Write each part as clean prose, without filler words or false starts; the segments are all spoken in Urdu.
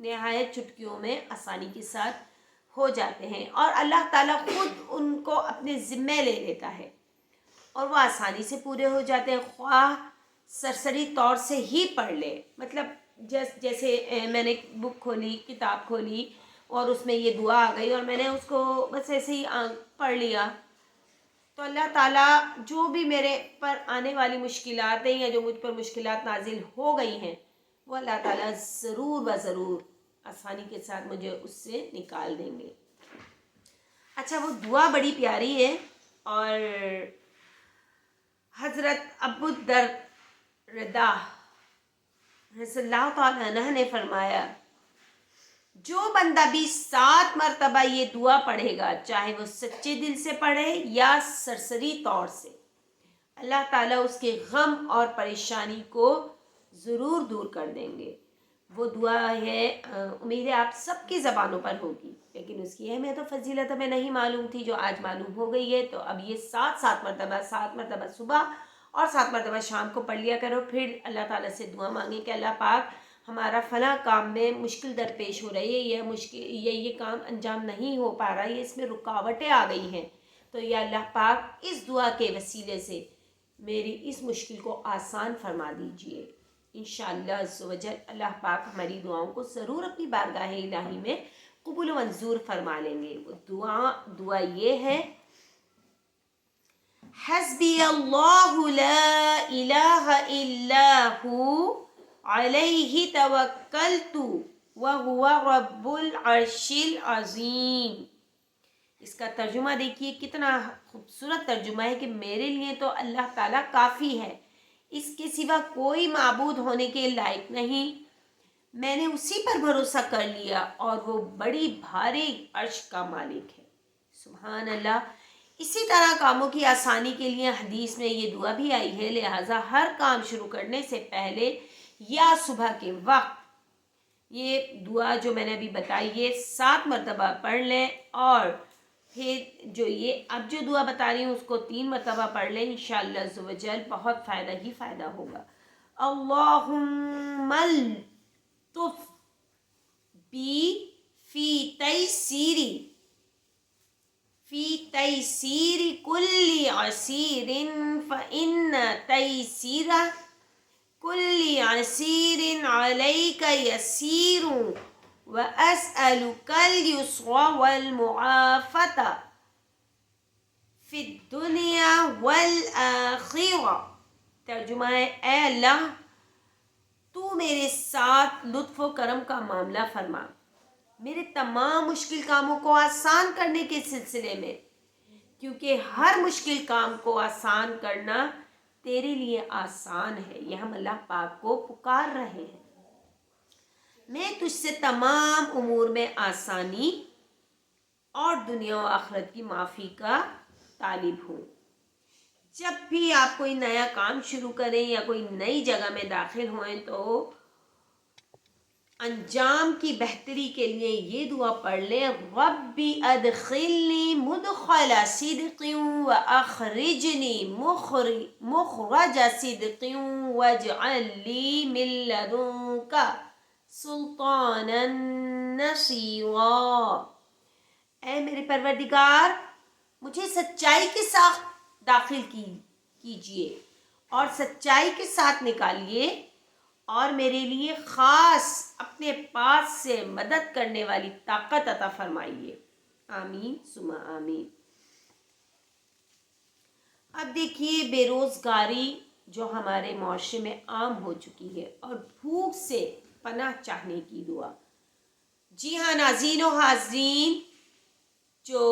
نہایت چٹکیوں میں آسانی کے ساتھ ہو جاتے ہیں، اور اللہ تعالیٰ خود ان کو اپنے ذمے لے لیتا ہے اور وہ آسانی سے پورے ہو جاتے ہیں، خواہ سرسری طور سے ہی پڑھ لے. مطلب جیسے میں نے بک کھولی، کتاب کھولی اور اس میں یہ دعا آ گئی اور میں نے اس کو بس ایسے ہی پڑھ لیا، تو اللہ تعالیٰ جو بھی میرے پر آنے والی مشکلات ہیں یا جو مجھ پر مشکلات نازل ہو گئی ہیں، وہ اللہ تعالیٰ ضرور و ضرور آسانی کے ساتھ مجھے اس سے نکال دیں گے. اچھا، وہ دعا بڑی پیاری ہے، اور حضرت ابو الدرداء رضی اللہ تعالیٰ عنہ نے فرمایا، جو بندہ بھی 7 مرتبہ یہ دعا پڑھے گا، چاہے وہ سچے دل سے پڑھے یا سرسری طور سے، اللہ تعالیٰ اس کے غم اور پریشانی کو ضرور دور کر دیں گے. وہ دعا ہے، امید ہے آپ سب کی زبانوں پر ہوگی، لیکن اس کی اہمیت و فضیلت ہمیں نہیں معلوم تھی، جو آج معلوم ہو گئی ہے. تو اب یہ 7 مرتبہ، 7 مرتبہ صبح اور 7 مرتبہ شام کو پڑھ لیا کرو. پھر اللہ تعالیٰ سے دعا مانگیں کہ اللہ پاک ہمارا فلاں کام میں مشکل درپیش ہو رہی ہے، یہ کام انجام نہیں ہو پا رہا ہے، اس میں رکاوٹیں آ گئی ہیں، تو یا اللہ پاک اس دعا کے وسیلے سے میری اس مشکل کو آسان فرما دیجئے. انشاءاللہ عز و جل اللہ پاک ہماری دعاؤں کو ضرور اپنی بارگاہ الہی میں قبول و منظور فرما لیں گے. وہ دعا یہ ہے، حسبی اللہ لا الہ الا ہو علیہ توکلت وہو رب العرش العظیم. اس کا ترجمہ دیکھیے کتنا خوبصورت ترجمہ ہے کہ میرے لیے تو اللہ تعالیٰ کافی ہے، اس کے سوا کوئی معبود ہونے کے لائق نہیں، میں نے اسی پر بھروسہ کر لیا اور وہ بڑی بھاری عرش کا مالک ہے. سبحان اللہ. اسی طرح کاموں کی آسانی کے لیے حدیث میں یہ دعا بھی آئی ہے، لہٰذا ہر کام شروع کرنے سے پہلے یا صبح کے وقت یہ دعا جو میں نے ابھی بتائی یہ 7 مرتبہ پڑھ لیں، اور پھر جو یہ اب جو دعا بتا رہی ہوں اس کو 3 مرتبہ پڑھ لیں. انشاءاللہ عز و جل بہت فائدہ ہی فائدہ ہوگا. اللہم الطف بی فی تیسیر کل عسیر فإن تیسیر کل عسیر علیک یسیر وَأَسْأَلُكَ الْيُسْرَ وَالْمُعَافَةَ فِي الدُّنْيَا وَالْآخِرَةِ. ترجمہ ہے، اے اللہ تو میرے ساتھ لطف و کرم کا معاملہ فرما، میرے تمام مشکل کاموں کو آسان کرنے کے سلسلے میں، کیونکہ ہر مشکل کام کو آسان کرنا تیرے لیے آسان ہے. یہ ہم اللہ پاک کو پکار رہے ہیں. میں تجھ سے تمام امور میں آسانی اور دنیا و آخرت کی معافی کا طالب ہوں. جب بھی آپ کوئی نیا کام شروع کریں یا کوئی نئی جگہ میں داخل ہوئیں تو انجام کی بہتری کے لیے یہ دعا پڑھ لیں، ربی ادخلنی مدخل صدق واخرجنی مخرج صدق واجعل لی من لدنک سلطانا نصیرا. اے میرے پروردگار مجھے سچائی کے ساتھ داخل کیجئے اور سچائی کے ساتھ نکالیے، اور میرے لیے خاص اپنے پاس سے مدد کرنے والی طاقت عطا فرمائیے. آمین ثم آمین. اب دیکھیے بے روزگاری جو ہمارے معاشرے میں عام ہو چکی ہے، اور بھوک سے پناہ چاہنے کی دعا. جی ہاں ناظرین و حاضرین، جو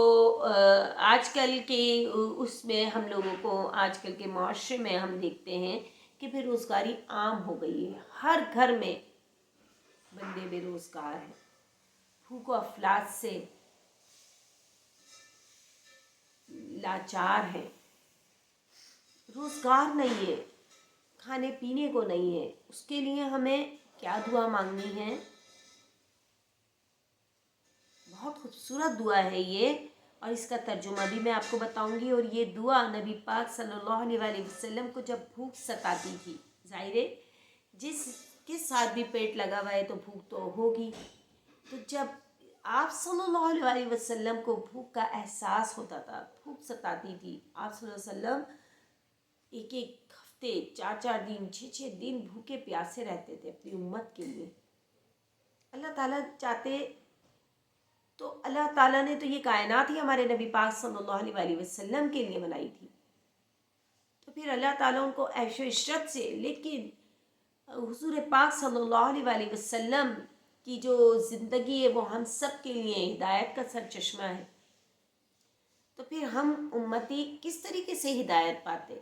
آج کل کے اس میں ہم لوگوں کو آج کل کے معاشرے میں ہم دیکھتے ہیں کہ بے روزگاری عام ہو گئی ہے. ہر گھر میں بندے بے روزگار ہیں، بھوک و افلاس سے لاچار ہیں. روزگار نہیں ہے، کھانے پینے کو نہیں ہے. اس کے لیے ہمیں کیا دعا مانگنی ہے؟ بہت خوبصورت دعا ہے یہ، اور اس کا ترجمہ بھی میں آپ کو بتاؤں گی. اور یہ دعا نبی پاک صلی اللہ علیہ وسلم کو جب بھوک ستاتی تھی، ظاہر ہے جس کے ساتھ بھی پیٹ لگا ہوا ہے تو بھوک تو ہوگی، تو جب آپ صلی اللہ علیہ وسلم کو بھوک کا احساس ہوتا تھا، بھوک ستاتی تھی، آپ صلی اللہ علیہ وسلم ایک ایک ہفتے 4 4 دن 6 6 دن بھوکے پیاسے رہتے تھے اپنی امت کے لیے. اللہ تعالیٰ چاہتے تو اللہ تعالیٰ نے تو یہ کائنات ہی ہمارے نبی پاک صلی اللہ علیہ وسلم کے لیے بنائی تھی. تو پھر اللہ تعالیٰ ان کو عیش و عشرت سے، لیکن حضور پاک صلی اللہ علیہ وسلم کی جو زندگی ہے وہ ہم سب کے لیے ہدایت کا سرچشمہ ہے. تو پھر ہم امتی کس طریقے سے ہدایت پاتے؟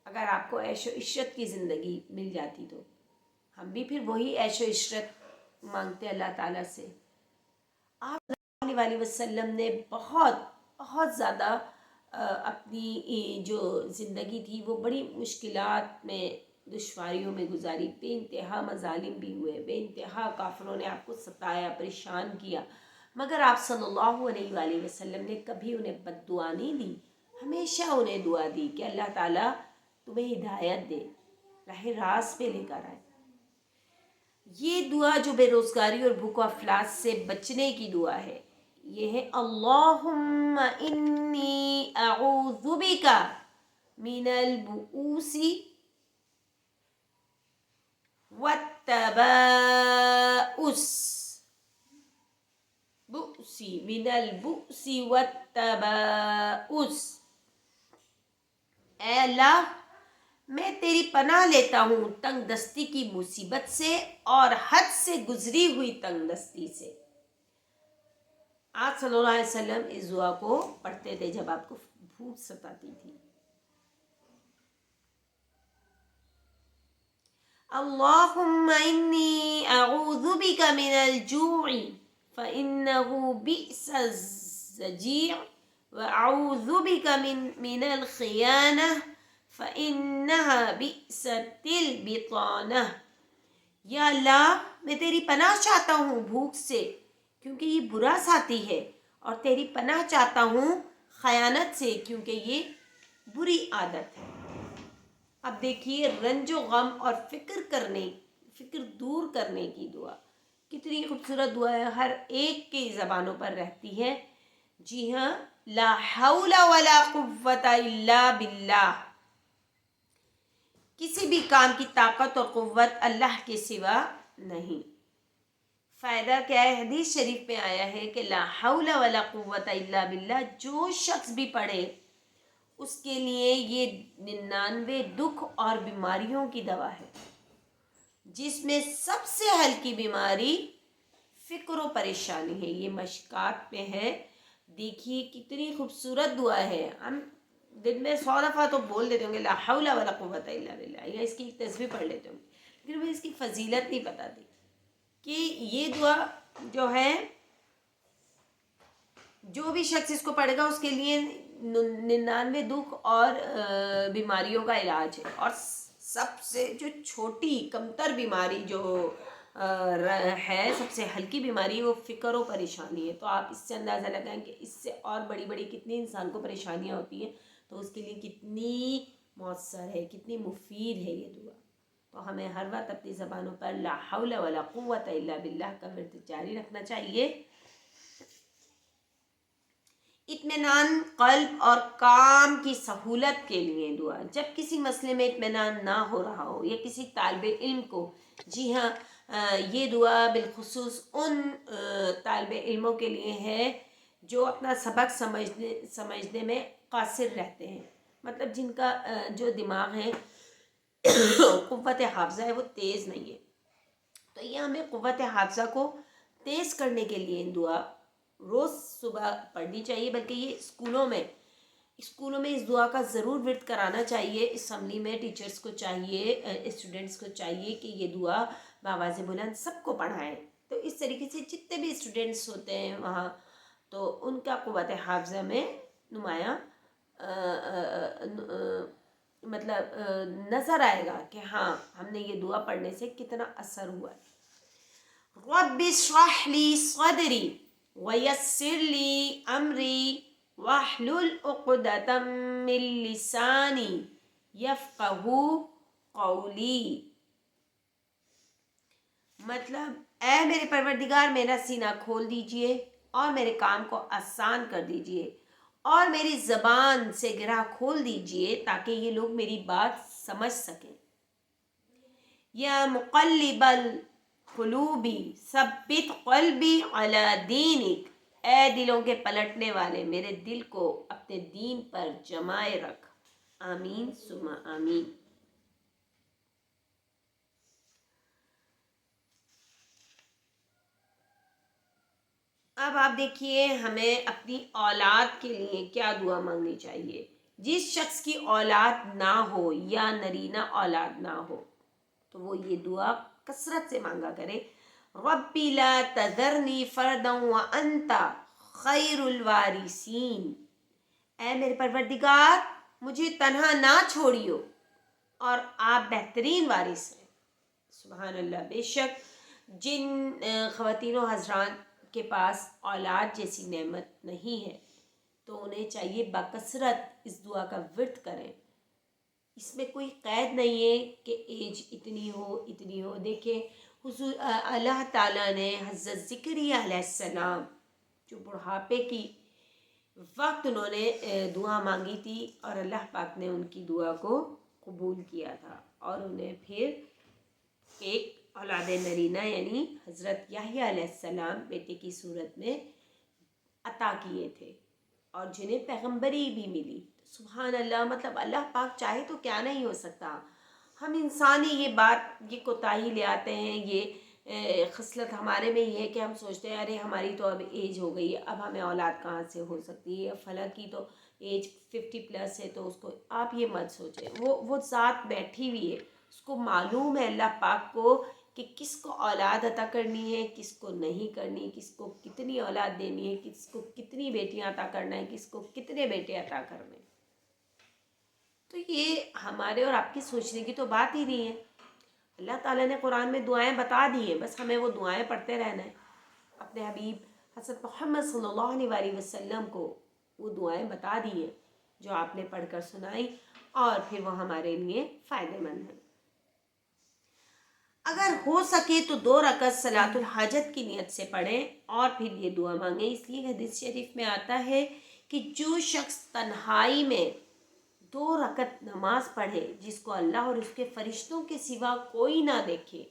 اگر آپ کو عیش و عشرت کی زندگی مل جاتی تو ہم بھی پھر وہی عیش و عشرت مانگتے اللہ تعالیٰ سے. آپ صلی اللہ علیہ وسلم نے بہت بہت زیادہ اپنی جو زندگی تھی وہ بڑی مشکلات میں، دشواریوں میں گزاری. بے انتہا مظالم بھی ہوئے، بے انتہا کافروں نے آپ کو ستایا، پریشان کیا، مگر آپ صلی اللہ علیہ وسلم نے کبھی انہیں بد دعا نہیں دی. ہمیشہ انہیں دعا دی کہ اللہ تعالیٰ تمہیں ہدایت دے، راہ راست پہ لے کر آئے. یہ دعا جو بے روزگاری اور بھوک و افلاس سے بچنے کی دعا ہے، یہ ہے اللہم انی اعوذ بک من البؤوس والتباؤس. من البؤس والتباؤس. اے اللہ میں تیری پناہ لیتا ہوں تنگ دستی کی مصیبت سے اور حد سے گزری ہوئی تنگ دستی سے. آپ صلی اللہ علیہ وسلم اس دعا کو پڑھتے تھے جب آپ کو بھوک ستاتی تھی. اللہم انی اعوذ بک من الجوع فإنه بئس الضجیع واعوذ بک من الخیانہ فإنها بئست البطانہ. یا اللہ میں تیری پناہ چاہتا ہوں بھوک سے کیونکہ یہ برا ساتھی ہے، اور تیری پناہ چاہتا ہوں خیانت سے کیونکہ یہ بری عادت ہے. اب دیکھیے رنج و غم اور فکر دور کرنے کی دعا کتنی خوبصورت دعا ہے، ہر ایک کی زبانوں پر رہتی ہے. جی ہاں، لا حول ولا قوت الا باللہ. کسی بھی کام کی طاقت اور قوت اللہ کے سوا نہیں. فائدہ کیا ہے؟ حدیث شریف میں آیا ہے کہ لا حول ولا قوت الا باللہ جو شخص بھی پڑھے اس کے لیے یہ 99 دکھ اور بیماریوں کی دوا ہے، جس میں سب سے ہلکی بیماری فکر و پریشانی ہے. یہ مشکات میں ہے. دیکھیے کتنی خوبصورت دعا ہے. ہم دن میں 100 دفعہ تو بول دیتے ہوں گے لا حول ولا قوت الا باللہ، یا اس کی تسبیح پڑھ لیتے ہوں گے، لیکن وہ اس کی فضیلت نہیں بتاتی کہ یہ دعا جو ہے جو بھی شخص اس کو پڑھے گا اس کے لیے 99 دکھ اور بیماریوں کا علاج ہے. اور سب سے جو چھوٹی کمتر بیماری جو ہے، سب سے ہلکی بیماری وہ فکر و پریشانی ہے. تو آپ اس سے اندازہ لگائیں کہ اس سے اور بڑی بڑی کتنی انسان کو پریشانیاں ہوتی ہیں، تو اس کے لیے کتنی مؤثر ہے، کتنی مفید ہے یہ دعا. تو ہمیں ہر وقت اپنی زبانوں پر لا حول ولا قوت الا باللہ کا ورد جاری رکھنا چاہیے. اطمینان قلب اور کام کی سہولت کے لیے دعا. جب کسی مسئلے میں اطمینان نہ ہو رہا ہو یا کسی طالب علم کو، جی ہاں یہ دعا بالخصوص ان طالب علموں کے لیے ہے جو اپنا سبق سمجھنے میں قاصر رہتے ہیں، مطلب جن کا جو دماغ ہے قوت حافظہ ہے وہ تیز نہیں ہے. تو یہ ہمیں قوت حافظہ کو تیز کرنے کے لیے دعا روز صبح پڑھنی چاہیے. بلکہ یہ اسکولوں میں اس دعا کا ضرور ورد کرانا چاہیے. اسمبلی میں ٹیچرز کو چاہیے، اسٹوڈنٹس کو چاہیے کہ یہ دعا بآواز بلند سب کو پڑھائیں. تو اس طریقے سے جتنے بھی اسٹوڈنٹس ہوتے ہیں وہاں تو ان کا قوت حافظہ میں نمایاں مطلب نظر آئے گا کہ ہاں ہم نے یہ دعا پڑھنے سے کتنا اثر ہوا ہے. رب اشرح لی صدری ویسر لی امری واحلل عقدۃ من لسانی یفقہوا قولی. مطلب اے میرے پروردگار میرا سینہ کھول دیجئے اور میرے کام کو آسان کر دیجئے اور میری زبان سے گرہ کھول دیجئے تاکہ یہ لوگ میری بات سمجھ سکیں۔ یا مقلب القلوبی ثبت قلبی علی دینک، اے دلوں کے پلٹنے والے میرے دل کو اپنے دین پر جمائے رکھ۔ آمین ثم آمین۔ اب آپ دیکھیے ہمیں اپنی اولاد کے لیے کیا دعا مانگنی چاہیے۔ جس شخص کی اولاد نہ ہو یا نرینہ اولاد نہ ہو تو وہ یہ دعا کثرت سے مانگا کرے، ربی لا تذرنی فردا وانت خیر الوارثین، اے میرے پروردگار مجھے تنہا نہ چھوڑیو اور آپ بہترین وارث ہیں۔ سبحان اللہ۔ بے شک جن خواتین و حضرات کے پاس اولاد جیسی نعمت نہیں ہے تو انہیں چاہیے بکثرت اس دعا کا ورد کریں۔ اس میں کوئی قید نہیں ہے کہ ایج اتنی ہو۔ دیکھیں حضور اللہ تعالیٰ نے حضرت زکریا علیہ السلام جو بڑھاپے کی وقت انہوں نے دعا مانگی تھی اور اللہ پاک نے ان کی دعا کو قبول کیا تھا اور انہیں پھر ایک اولاد نرینہ یعنی حضرت یحییٰ علیہ السلام بیٹے کی صورت میں عطا کیے تھے اور جنہیں پیغمبری بھی ملی۔ سبحان اللہ، مطلب اللہ پاک چاہے تو کیا نہیں ہو سکتا۔ ہم انسانی یہ کوتاہی لے آتے ہیں، یہ خصلت ہمارے میں یہ ہے کہ ہم سوچتے ہیں ارے ہماری تو اب ایج ہو گئی ہے، اب ہمیں اولاد کہاں سے ہو سکتی ہے، فلاں کی تو ایج 50+ ہے تو اس کو، آپ یہ مت سوچیں، وہ ذات بیٹھی ہوئی ہے، اس کو معلوم ہے اللہ پاک کو کہ کس کو اولاد عطا کرنی ہے، کس کو نہیں کرنی، کس کو کتنی اولاد دینی ہے، کس کو کتنی بیٹیاں عطا کرنا ہے، کس کو کتنے بیٹے عطا کرنے ہیں۔ تو یہ ہمارے اور آپ کی سوچنے کی تو بات ہی نہیں ہے۔ اللہ تعالیٰ نے قرآن میں دعائیں بتا دی ہیں، بس ہمیں وہ دعائیں پڑھتے رہنا ہے۔ اپنے حبیب حضرت محمد صلی اللہ علیہ وسلم کو وہ دعائیں بتا دی ہیں جو آپ نے پڑھ کر سنائی اور پھر وہ ہمارے لیے فائدہ مند ہیں۔ اگر ہو سکے تو 2 رکعت صلاۃ الحاجت کی نیت سے پڑھیں اور پھر یہ دعا مانگیں۔ اس لیے حدیث شریف میں آتا ہے کہ جو شخص تنہائی میں 2 رکعت نماز پڑھے جس کو اللہ اور اس کے فرشتوں کے سوا کوئی نہ دیکھے،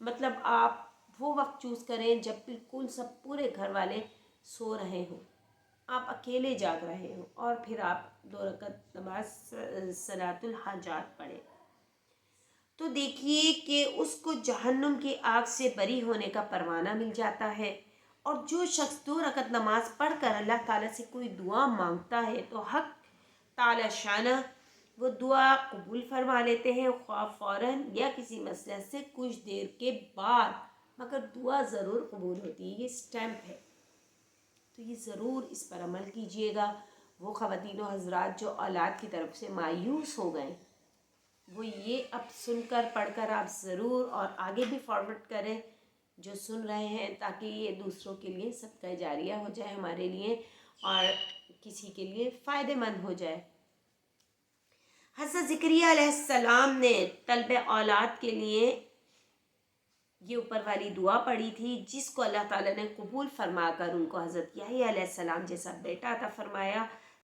مطلب آپ وہ وقت چوز کریں جب بالکل سب پورے گھر والے سو رہے ہوں، آپ اکیلے جاگ رہے ہوں اور پھر آپ 2 رکعت نماز صلاۃ الحاجات پڑھیں، تو دیکھیے کہ اس کو جہنم کی آگ سے بری ہونے کا پروانہ مل جاتا ہے۔ اور جو شخص 2 رکعت نماز پڑھ کر اللہ تعالیٰ سے کوئی دعا مانگتا ہے تو حق تعالیٰ شانہ وہ دعا قبول فرما لیتے ہیں، خواہ فوراً یا کسی مسئلہ سے کچھ دیر کے بعد، مگر دعا ضرور قبول ہوتی ہے، یہ سٹیمپ ہے۔ تو یہ ضرور اس پر عمل کیجئے گا۔ وہ خواتین و حضرات جو اولاد کی طرف سے مایوس ہو گئے وہ یہ اب سن کر پڑھ کر آپ ضرور اور آگے بھی فارورڈ کریں جو سن رہے ہیں، تاکہ یہ دوسروں کے لیے صدقہ جاریہ ہو جائے، ہمارے لیے اور کسی کے لیے فائدہ مند ہو جائے۔ حضرت زکریا علیہ السلام نے طلب اولاد کے لیے یہ اوپر والی دعا پڑھی تھی جس کو اللہ تعالیٰ نے قبول فرما کر ان کو حضرت یحییٰ علیہ السلام جیسا بیٹا عطا فرمایا۔